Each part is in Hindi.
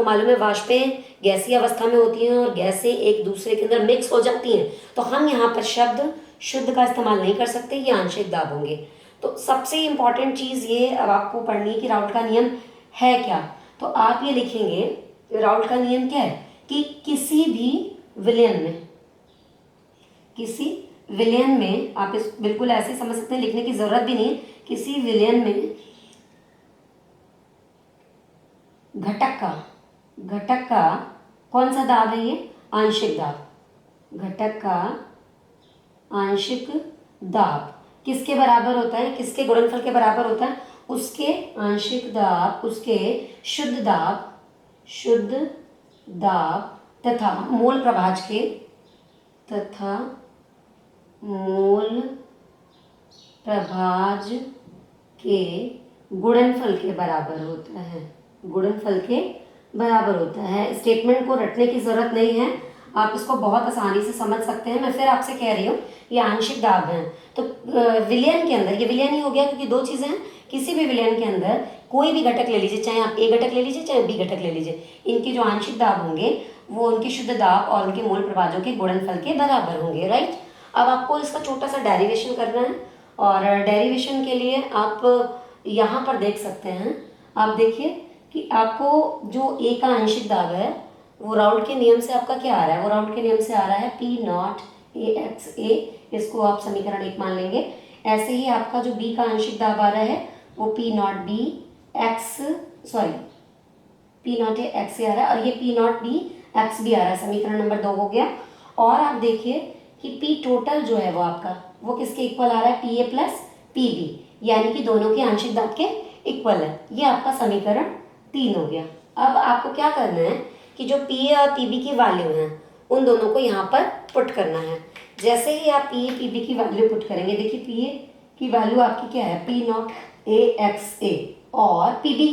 तो मालूम है वाष्पें गैसीय अवस्था में होती हैं और गैसें एक दूसरे के अंदर मिक्स हो जाती हैं, तो हम यहाँ पर शब्द शुद्ध का इस्तेमाल नहीं कर सकते, ये आंशिक दाब होंगे। तो सबसे इम्पॉर्टेंट चीज़ ये अब आपको पढ़नी है कि राउल्ट का नियम है क्या। तो आप ये लिखेंगे राउल्ट का नियम क्या है कि किसी भी विलयन में, किसी विलयन में, आप इस बिल्कुल ऐसे समझ सकते हैं, लिखने की जरूरत भी नहीं है, किसी विलयन में घटक का कौन सा दाब है, ये आंशिक दाब। घटक का आंशिक दाब किसके बराबर होता है, किसके गुणनफल के बराबर होता है, उसके आंशिक दाब, उसके शुद्ध दाब तथा मोल प्रभाज के, तथा मोल प्रभाज के गुणनफल के बराबर होता है, गुणनफल के बराबर होता है। स्टेटमेंट को रटने की जरूरत नहीं है, आप इसको बहुत आसानी से समझ सकते हैं। मैं फिर आपसे कह रही हूँ ये आंशिक दाब है। तो विलयन के अंदर, ये विलयन ही हो गया क्योंकि दो चीज़ें हैं, किसी भी विलयन के अंदर कोई भी घटक ले लीजिए, चाहे आप ए घटक ले लीजिए चाहे बी घटक ले लीजिए, इनके जो आंशिक दाब होंगे वो उनके शुद्ध दाब और उनके मोल प्रभाजों के गुणनफल के बराबर होंगे, राइट। अब आपको इसका छोटा सा डेरिवेशन करना है और डेरिवेशन के लिए आप यहाँ पर देख सकते हैं, आप देखिए कि आपको जो ए का आंशिक दाब है वो राउल्ट के नियम से आपका क्या आ रहा है, वो राउल्ट के नियम से आ रहा है पी नॉट ए एक्स ए, इसको आप समीकरण 1 मान लेंगे। ऐसे ही आपका जो बी का आंशिक दाब आ रहा है वो P naught B x, sorry P naught A x A आ रहा है और ये पी नॉट बी एक्स भी आ रहा है, समीकरण नंबर 2 हो गया। और आप देखिए कि पी टोटल जो है वो आपका वो किसके इक्वल आ रहा है, P A plus P B, यानी कि दोनों के आंशिक दाब के इक्वल है। ये आपका समीकरण 3 हो गया। अब आपको क्या करना है कि जो पी ए और पी बी की वैल्यू है उन दोनों को यहाँ पर पुट करना है। जैसे ही आप पी ए पी बी की वैल्यू पुट करेंगे, देखिए पी ए की वैल्यू आपकी क्या है, P naught A x A, और पी बी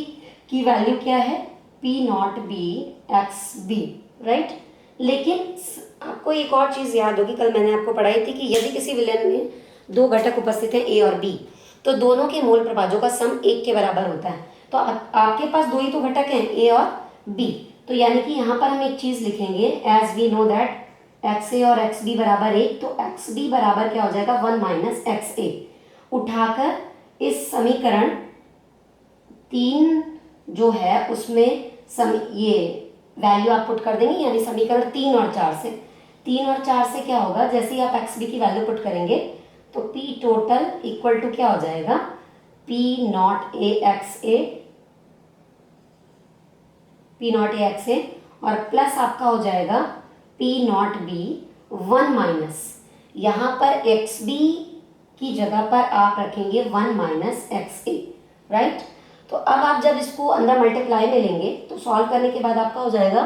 की वैल्यू क्या है, P naught B x B, right. लेकिन आपको एक और चीज़ याद होगी, कल मैंने आपको पढ़ाई थी कि यदि किसी विलयन में दो घटक उपस्थित हैं ए और बी, तो दोनों के मोल प्रभाजों का सम 1 के बराबर होता है। तो आपके पास दो ही तो घटक हैं, ए और बी, तो यानी कि यहाँ पर हम एक चीज़ लिखेंगे, as we know that x A और एक्स बी बराबर 1, तो एक्स बी बराबर क्या हो जाएगा, 1 माइनस एक्स ए। उठाकर इस समीकरण 3 जो है उसमें ये वैल्यू आप पुट कर देंगे, यानी समीकरण 3 और 4 से, 3 और 4 से क्या होगा, जैसे ही आप एक्स बी की वैल्यू पुट करेंगे तो पी टोटल इक्वल टू क्या हो जाएगा, P naught A x A, P naught A x A, और प्लस आपका हो जाएगा पी नॉट बी 1 माइनस, यहाँ पर एक्स बी की जगह पर आप रखेंगे 1 माइनस एक्स ए, राइट। तो अब आप जब इसको अंदर मल्टीप्लाई में लेंगे तो सॉल्व करने के बाद आपका हो जाएगा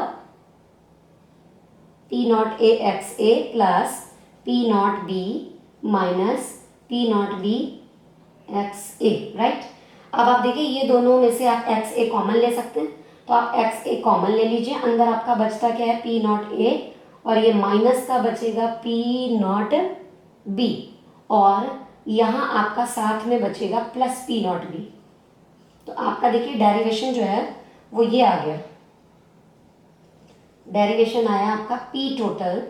P naught A x A plus P naught B minus P naught B x A, right. अब आप देखिए ये दोनों में से आप एक्स ए कॉमन ले सकते हैं, तो आप एक्स ए कॉमन ले लीजिए, अंदर आपका बचता क्या है, पी नॉट ए, और ये माइनस का बचेगा पी नॉट बी, और यहाँ आपका साथ में बचेगा प्लस पी नॉट बी। तो आपका देखिए डेरिवेशन जो है वो ये आ गया, डेरिवेशन आया आपका P total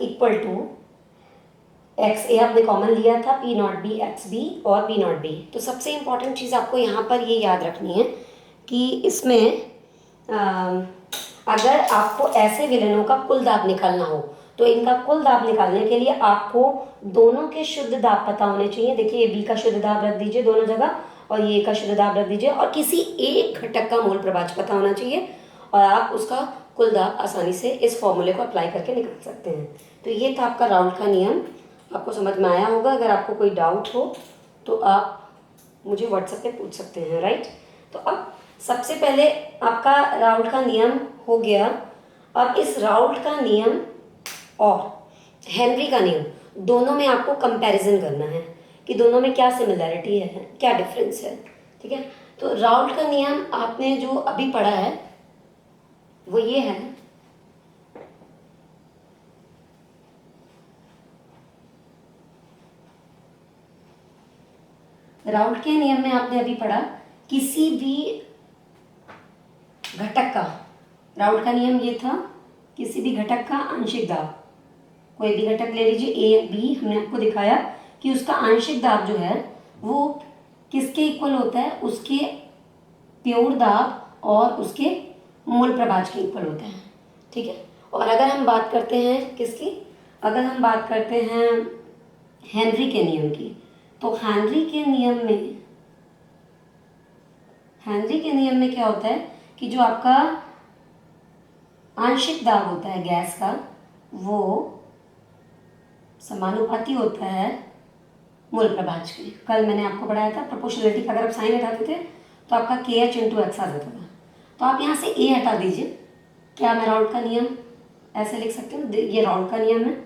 equal to x A आपने कॉमन लिया था, P naught B x B और पी नॉट बी। तो सबसे इम्पॉर्टेंट चीज़ आपको यहाँ पर ये याद रखनी है कि इसमें अगर आपको ऐसे विलयनों का कुल दाब निकालना हो तो इनका कुल दाब निकालने के लिए आपको दोनों के शुद्ध दाब पता होने चाहिए। देखिए ये बी का शुद्ध दाब रख दीजिए दोनों जगह, और ये का शुद्ध दाब रख दीजिए, और किसी एक घटक का मोल प्रभाज पता होना चाहिए, और आप उसका कुल दाब आसानी से इस फॉर्मूले को अप्लाई करके निकाल सकते हैं। तो ये था आपका राउल्ट का नियम, आपको समझ में आया होगा। अगर आपको कोई डाउट हो तो आप मुझे व्हाट्सएप पे पूछ सकते हैं, राइट। तो अब सबसे पहले आपका राउल्ट का नियम हो गया। अब इस राउल्ट का नियम और हेनरी का नियम दोनों में आपको कंपैरिजन करना है कि दोनों में क्या सिमिलैरिटी है, क्या डिफरेंस है, ठीक है। तो राउल्ट का नियम आपने जो अभी पढ़ा है वो ये है, राउल्ट के नियम में आपने अभी पढ़ा किसी भी घटक का, राउल्ट का नियम ये था, किसी भी घटक का आंशिक दाब, कोई भी घटक ले लीजिए ए बी, हमने आपको दिखाया कि उसका आंशिक दाब जो है वो किसके इक्वल होता है, उसके प्योर दाब और उसके मूल प्रभाज के इक्वल होता है। ठीक है। और अगर हम बात करते हैं किसकी, अगर हम बात करते हैं हेनरी के नियम की, तो हेनरी के नियम में क्या होता है कि जो आपका आंशिक दाब होता है गैस का वो समानुपाती होता है मूल प्रभाज के। कल मैंने आपको पढ़ाया था प्रोपोर्शनलिटी का, अगर आप साइन हटाते थे तो आपका के एच इंटू एक्स आ जाता था। तो आप यहाँ से ए हटा दीजिए, क्या मैं राउल्ट का नियम ऐसे लिख सकती हूँ, ये राउल्ट का नियम है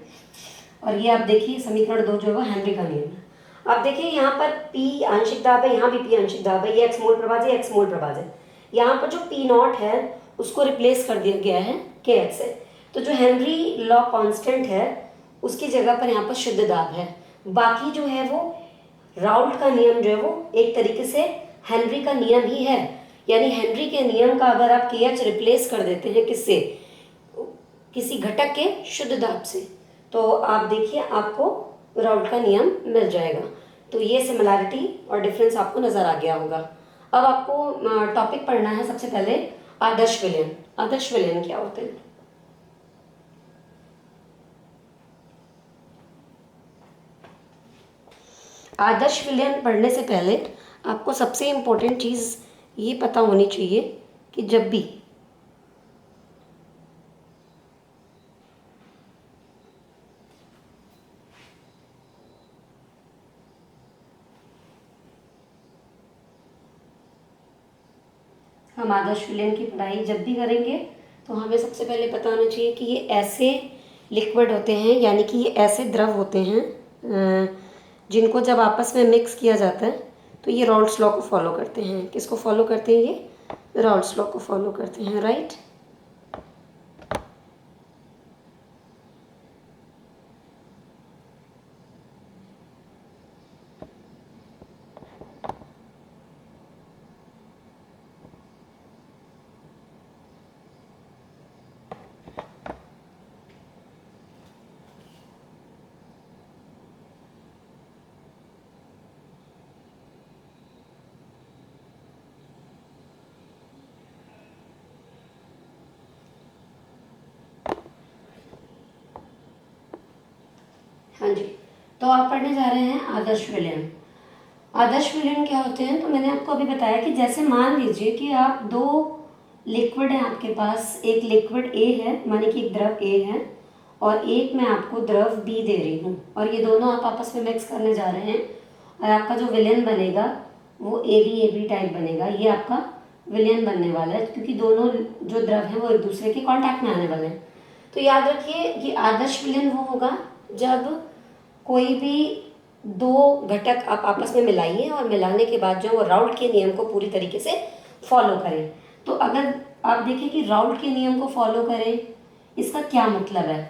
और ये आप देखिए समीकरण 2 जो है वो हेनरी का नियम है। आप देखिए यहाँ पर P आंशिक दाब है, यहाँ भी P आंशिक दाब है, ये एक्स मोल प्रभाज है, एक्स मोल प्रभाज है। यहाँ पर जो P नॉट है उसको रिप्लेस कर दिया गया है के एक्स से। तो जो हेनरी लॉ कांस्टेंट है उसकी जगह पर यहाँ पर शुद्ध दाब है। बाकी जो है वो राउल्ट का नियम जो है वो एक तरीके से हेनरी का नियम ही है, यानी हेनरी के नियम का अगर आप के एच रिप्लेस कर देते हैं किससे, किसी घटक के शुद्ध दाब से, तो आप देखिए आपको राउल्ट का नियम मिल जाएगा। तो ये सिमिलैरिटी और डिफरेंस आपको नजर आ गया होगा। अब आपको टॉपिक पढ़ना है सबसे पहले आदर्श विलयन। आदर्श विलयन क्या होते हैं? आदर्श विलयन पढ़ने से पहले आपको सबसे इम्पोर्टेंट चीज़ ये पता होनी चाहिए कि जब भी हम आदर्श विलयन की पढ़ाई जब भी करेंगे तो हमें सबसे पहले पता होना चाहिए कि ये ऐसे लिक्विड होते हैं, यानी कि ये ऐसे द्रव होते हैं जिनको जब आपस में मिक्स किया जाता है तो ये राउल्ट्स लॉ को फॉलो करते हैं। किसको फॉलो करते हैं? ये राउल्ट्स लॉ को फॉलो करते हैं, राइट। हाँ जी, तो आप पढ़ने जा रहे हैं आदर्श विलयन। आदर्श विलयन क्या होते हैं? तो मैंने आपको अभी बताया कि जैसे मान लीजिए कि आप दो लिक्विड हैं आपके पास, एक लिक्विड ए है माने कि एक द्रव ए है और एक मैं आपको द्रव बी दे रही हूँ और ये दोनों आप आपस में मिक्स करने जा रहे हैं और आपका जो विलयन बनेगा वो ए बी टाइप बनेगा। ये आपका विलयन बनने वाला है क्योंकि दोनों जो द्रव हैं वो एक दूसरे के कांटेक्ट में आने वाले हैं। तो याद रखिए ये आदर्श विलयन वो होगा जब कोई भी दो घटक आप आपस में मिलाइए और मिलाने के बाद जो वो राउल्ट के नियम को पूरी तरीके से फॉलो करें। तो अगर आप देखें कि राउल्ट के नियम को फॉलो करें, इसका क्या मतलब है?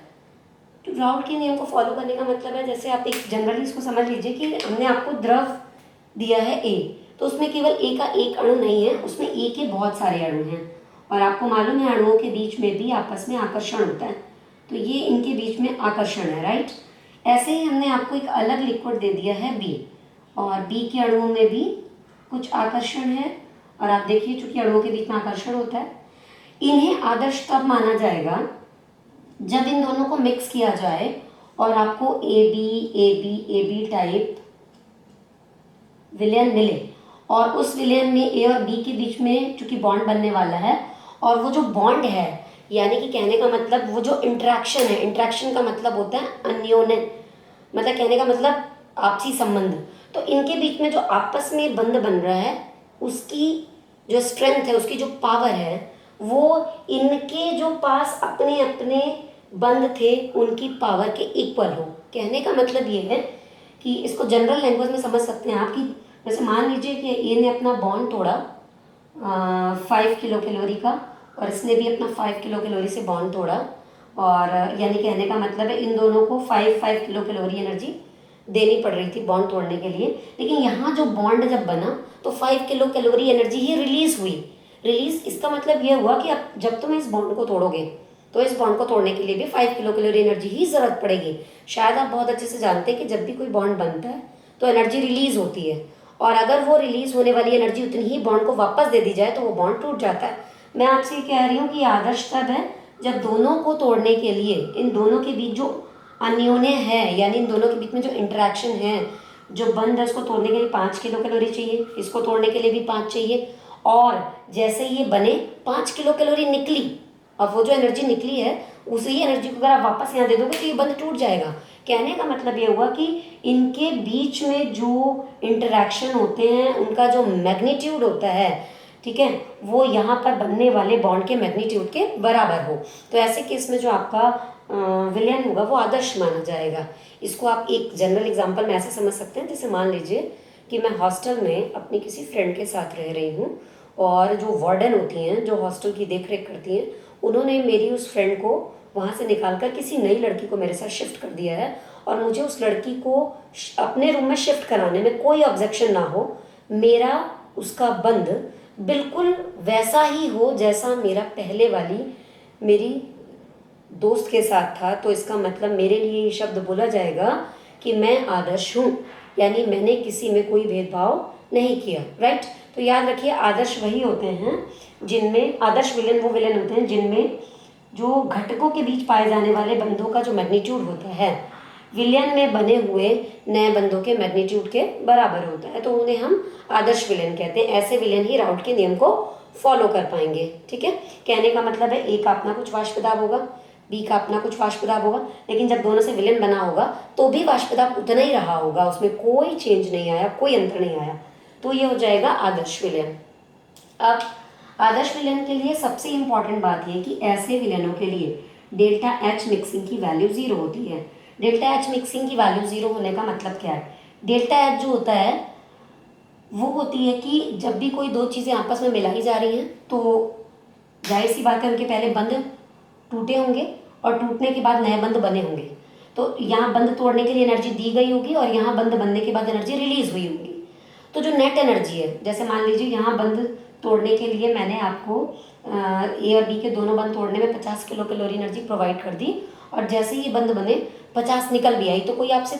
तो राउल्ट के नियम को फॉलो करने का मतलब है, जैसे आप एक जनरली इसको समझ लीजिए कि हमने आपको द्रव दिया है ए, तो उसमें केवल ए का एक अणु नहीं है, उसमें ए के बहुत सारे अणु हैं और आपको मालूम है अणुओं के बीच में भी आपस में आकर्षण होता है, तो ये इनके बीच में आकर्षण है, राइट। ऐसे ही हमने आपको एक अलग लिक्विड दे दिया है बी और बी के अणुओं में भी कुछ आकर्षण है और आप देखिए चूंकि अणुओं के बीच में आकर्षण होता है, इन्हें आदर्श तब माना जाएगा जब इन दोनों को मिक्स किया जाए और आपको ए बी टाइप विलयन मिले और उस विलयन में ए और बी के बीच में चूंकि बॉन्ड बनने वाला है और वो जो बॉन्ड है यानी कि कहने का मतलब वो जो इंट्रैक्शन है, इंट्रैक्शन का मतलब होता है अन्योन्य, मतलब कहने का मतलब आपसी संबंध, तो इनके बीच में जो आपस में बंध बन रहा है उसकी जो स्ट्रेंथ है, उसकी जो पावर है वो इनके जो पास अपने अपने बंध थे उनकी पावर के इक्वल हो। कहने का मतलब ये है कि इसको जनरल लैंग्वेज में समझ सकते हैं आप कि जैसे मान लीजिए कि ए ने अपना बॉन्ड तोड़ा 5 किलो कैलोरी का और इसने भी अपना 5 किलो कैलोरी से बॉन्ड तोड़ा और यानी कहने का मतलब है इन दोनों को 5 किलो कैलोरी एनर्जी देनी पड़ रही थी बॉन्ड तोड़ने के लिए, लेकिन यहाँ जो बॉन्ड जब बना तो 5 किलो कैलोरी एनर्जी ही रिलीज हुई। रिलीज इसका मतलब ये हुआ कि अब जब तुम इस बॉन्ड को तोड़ोगे तो इस बॉन्ड को तोड़ने के लिए भी 5 किलो कैलोरी एनर्जी ही ज़रूरत पड़ेगी। शायद आप बहुत अच्छे से जानते हैं कि जब भी कोई बॉन्ड बनता है तो एनर्जी रिलीज होती है, और अगर वो रिलीज होने वाली एनर्जी उतनी ही बॉन्ड को वापस दे दी जाए तो वो बॉन्ड टूट जाता है। मैं आपसे ये कह रही हूँ कि आदर्श तब है जब दोनों को तोड़ने के लिए इन दोनों के बीच जो अन्योन्य है, यानी इन दोनों के बीच में जो इंटरेक्शन है, जो बंद है उसको तोड़ने के लिए 5 किलो कैलोरी चाहिए, इसको तोड़ने के लिए भी 5 चाहिए, और जैसे ये बने 5 किलो कैलोरी निकली, अब वो जो एनर्जी निकली है उसी एनर्जी को अगर आप वापस यहाँ दे दोगे तो ये बंद टूट जाएगा। कहने का मतलब ये हुआ कि इनके बीच में जो इंटरेक्शन होते हैं उनका जो मैग्नीट्यूड होता है, ठीक है, वो यहाँ पर बनने वाले बॉन्ड के मैग्नीट्यूड के बराबर हो। तो ऐसे केस में जो आपका विलयन होगा वो आदर्श माना जाएगा। इसको आप एक जनरल एग्जांपल में ऐसे समझ सकते हैं, जैसे मान लीजिए कि मैं हॉस्टल में अपनी किसी फ्रेंड के साथ रह रही हूँ, और जो वार्डन होती हैं जो हॉस्टल की देख रेख करती हैं, उन्होंने मेरी उस फ्रेंड को वहाँ से निकाल कर किसी नई लड़की को मेरे साथ शिफ्ट कर दिया है, और मुझे उस लड़की को अपने रूम में शिफ्ट कराने में कोई ऑब्जेक्शन ना हो, मेरा उसका बंद बिल्कुल वैसा ही हो जैसा मेरा पहले वाली मेरी दोस्त के साथ था, तो इसका मतलब मेरे लिए ये शब्द बोला जाएगा कि मैं आदर्श हूँ, यानी मैंने किसी में कोई भेदभाव नहीं किया। राइट। तो याद रखिए, आदर्श वही होते हैं जिनमें, आदर्श विलेन वो विलेन होते हैं जिनमें जो घटकों के बीच पाए जाने वाले बंधों का जो मैग्नीट्यूड होता है विलयन में बने हुए नए बंधों के मैग्नीट्यूड के बराबर होता है, तो उन्हें हम आदर्श विलयन कहते हैं। ऐसे विलयन ही राउट के नियम को फॉलो कर पाएंगे। ठीक है, कहने का मतलब है ए का अपना कुछ वाष्पदाब होगा, बी का अपना कुछ वाष्पदाब होगा, लेकिन जब दोनों से विलयन बना होगा तो भी वाष्पदाब उतना ही रहा होगा, उसमें कोई चेंज नहीं आया, कोई अंतर नहीं आया, तो ये हो जाएगा आदर्श विलयन। अब आदर्श विलयन के लिए सबसे इंपॉर्टेंट बात यह कि ऐसे विलयनों के लिए डेल्टा एच मिक्सिंग की वैल्यू 0 होती है। डेल्टा एच मिक्सिंग की वैल्यू 0 होने का मतलब क्या है? डेल्टा एच जो होता है वो होती है कि जब भी कोई दो चीज़ें आपस में मिलाई जा रही हैं तो जाहिर सी बात है उनके पहले बंध टूटे होंगे और टूटने के बाद नए बंध बने होंगे, तो यहाँ बंध तोड़ने के लिए एनर्जी दी गई होगी और यहाँ बंध बनने के बाद एनर्जी रिलीज हुई होगी। तो जो नेट एनर्जी है, जैसे मान लीजिए यहाँ बंध तोड़ने के लिए मैंने आपको ए और बी के दोनों बंध तोड़ने में 50 किलो कैलोरी एनर्जी प्रोवाइड कर दी, और जैसे ही बंध बने 50 निकल भी आई, तो कोई आपसे